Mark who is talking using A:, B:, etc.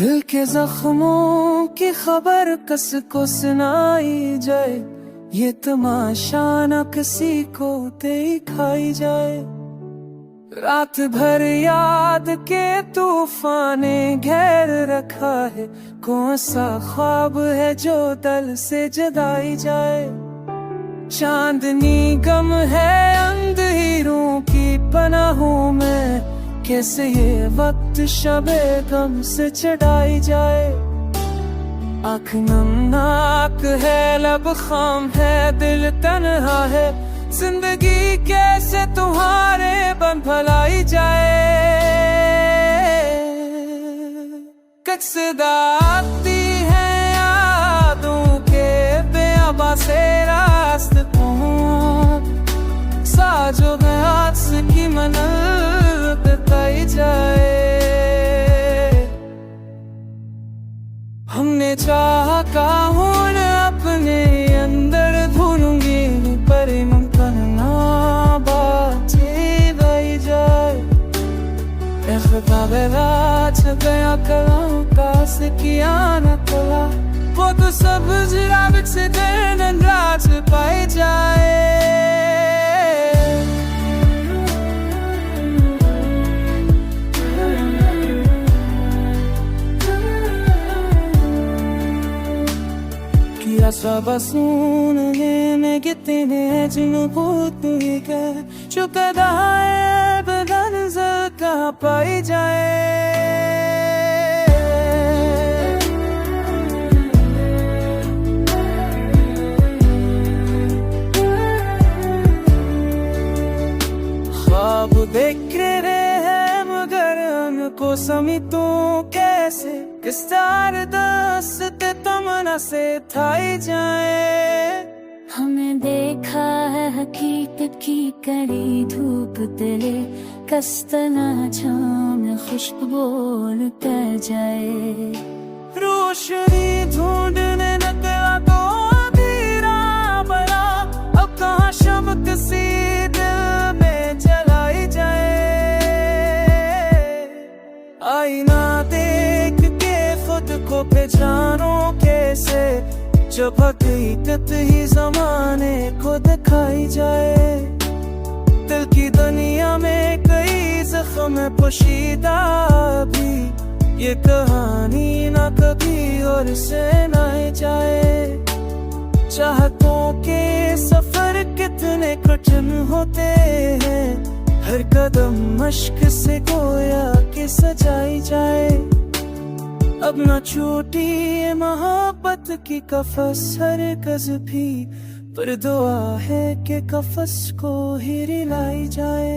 A: दिल के जख्मों की खबर कस को सुनाई जाए, ये तमाशा न किसी को दिखाई जाए। रात भर याद के तूफाने घेर रखा है, कौन सा ख्वाब है जो दिल से जदाई जाए। चांदनी गम है अंधेरों की पनाहों में, कैसे ये वक्त शबे गम से चढ़ाई जाए। आँख नमनाक है, लब खाम है, दिल तन्हा है, जिंदगी कैसे तुम्हारे बन भलाई जाए। कस्दा आती है यादों के बेअबा से रास्तों, साजो हाथ की मनल बताई जाए। हमने चाहा काहून अपने अंदर ढूंढूंगी, पर मुमकिन ना बातें बही जाए। रात गया कलाम कास किया न कला, वो तो सब जराब से दिन रात पाई जाए। Sabasune gittiğine cünubut mühike, şu kadar beden zıka pay jaye। ख्वाब देख रहे हैं मगर हमको समितों कैसे, किस तार दस्त तमन्ना से थाई जाए।
B: हमने देखा है हकीकत की कड़ी धूप तले, कस्तना छाम खुशबू उतर जाए।
A: रोशनी ढूंढने निकला तो अंधेरा बना, अब कहाँ शब्द सी दिल में जलाई जाए। आईना देख के खुद को पहचानो कैसे, जब हकीकत ही ज़माने को दिखाई जाए। दिल की दुनिया में कई ज़ख्म पोशीदा भी, ये कहानी ना कभी और से ना जाए। चाहतों के सफर कितने कठिन होते हैं, हर कदम मश्क से गोया के सजाई जाए। अब न छूटी ये मोहब्बत की कफस हर गज भी, पर दुआ है कि कफस को ही रिलाई जाए।